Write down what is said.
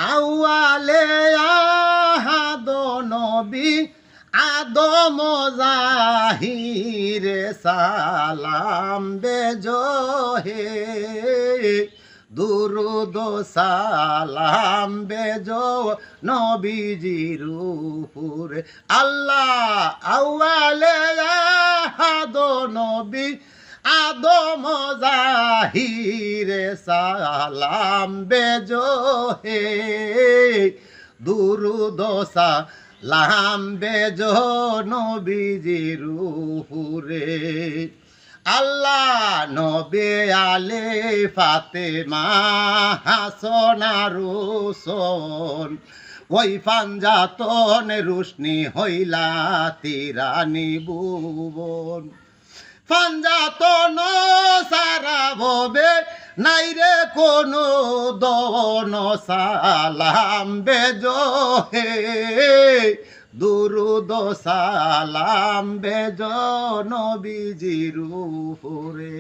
আউয়ালে আহাদ নবী আদম জাহিরে সালাম বেজহে দুরুদ সালাম বেজো নবীজির উপরে আল্লাহ আউয়ালে আহাদ নবী আদম জাহিরে সালাম বেজো হে দুরুদ সালাম বেজো নবীজির উপরে আল্লাহ নবে আলে ফাতেমা হাসন আর হুসন ওই পাঞ্জাতন রুশনি হইলা তিরানি ভুবন পাঞ্জাতন সারা ভবে নাইরে কোনো দন সালাম বেজো হে দুরুদ সালাম বেজো নবীজির উপরে।